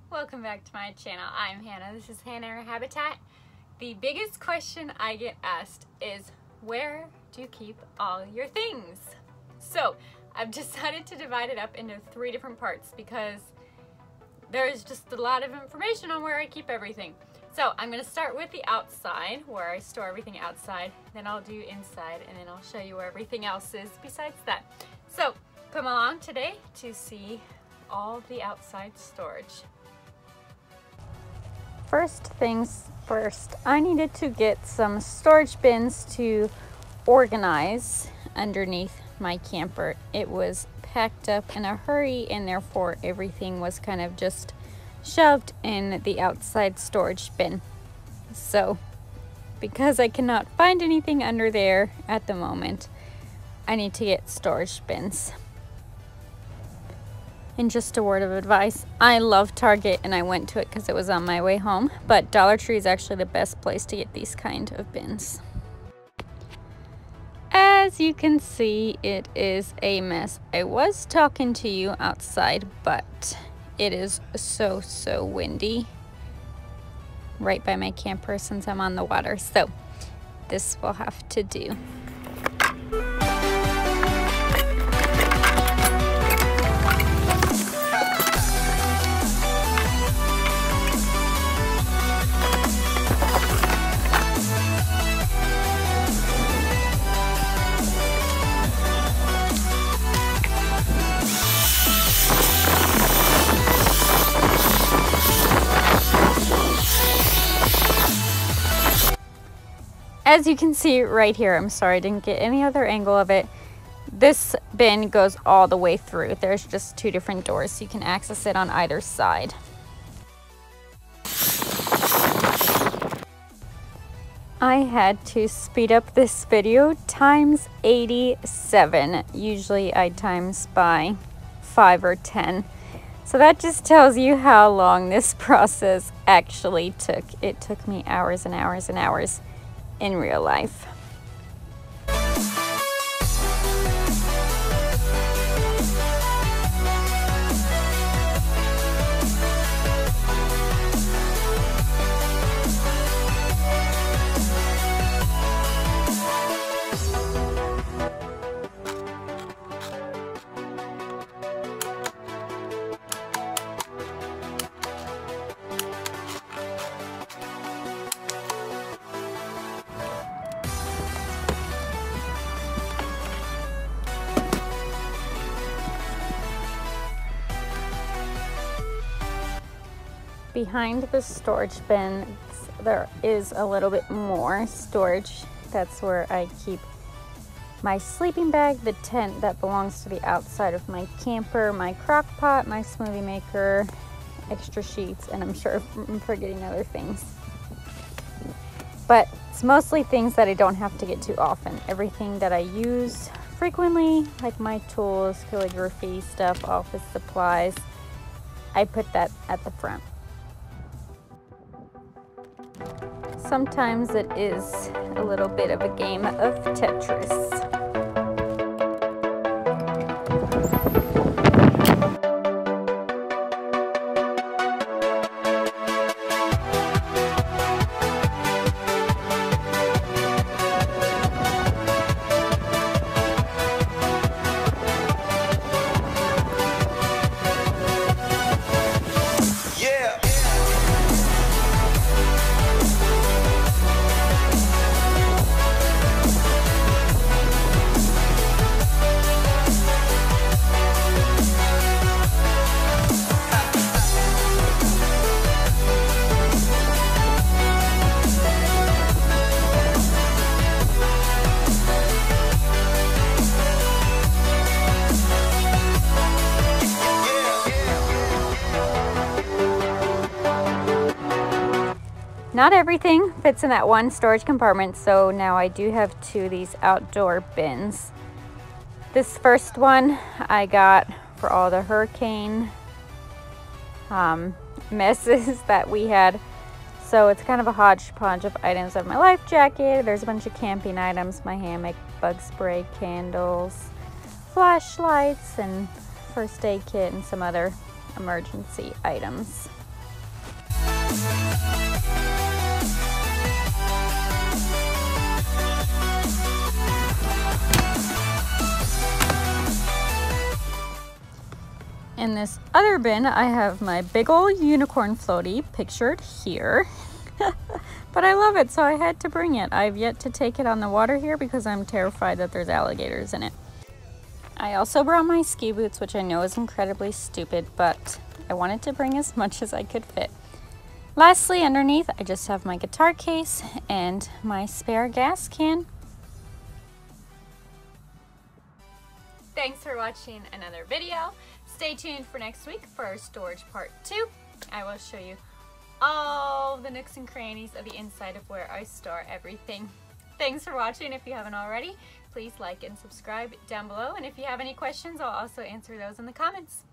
Welcome back to my channel. I'm Hannah. This is Hannah Her Habitat. The biggest question I get asked is, where do you keep all your things? So I've decided to divide it up into 3 different parts because there's just a lot of information on where I keep everything. So I'm going to start with the outside, where I store everything outside. Then I'll do inside, and then I'll show you where everything else is besides that. So come along today to see all the outside storage. First things first, I needed to get some storage bins to organize underneath my camper. It was packed up in a hurry, and therefore everything was kind of just shoved in the outside storage bin. So because I cannot find anything under there at the moment, I need to get storage bins. And just a word of advice, I love Target and I went to it because it was on my way home, but Dollar Tree is actually the best place to get these kind of bins. As you can see, it is a mess. I was talking to you outside, but it is so windy right by my camper since I'm on the water, so this will have to do. As you can see right here, I'm sorry I didn't get any other angle of it. This bin goes all the way through. There's just 2 different doors, so you can access it on either side. I had to speed up this video times 87. Usually I times by 5 or 10. So that just tells you how long this process actually took. It took me hours and hours and hours in real life. Behind the storage bins, there is a little bit more storage. That's where I keep my sleeping bag, the tent that belongs to the outside of my camper, my crock pot, my smoothie maker, extra sheets, and I'm sure I'm forgetting other things. But it's mostly things that I don't have to get to often. Everything that I use frequently, like my tools, calligraphy stuff, office supplies, I put that at the front. Sometimes it is a little bit of a game of Tetris. Not everything fits in that one storage compartment, so now I do have 2 of these outdoor bins. This first one I got for all the hurricane messes that we had. So it's kind of a hodgepodge of items. I have my life jacket, there's a bunch of camping items, my hammock, bug spray, candles, flashlights, and first aid kit, and some other emergency items. In this other bin, I have my big old unicorn floaty pictured here. But I love it, so I had to bring it. I've yet to take it on the water here because I'm terrified that there's alligators in it. I also brought my ski boots, which I know is incredibly stupid, but I wanted to bring as much as I could fit. Lastly, underneath, I just have my guitar case and my spare gas can. Thanks for watching another video. Stay tuned for next week for our storage part 2. I will show you all the nooks and crannies of the inside of where I store everything. Thanks for watching. If you haven't already, please like and subscribe down below. And if you have any questions, I'll also answer those in the comments.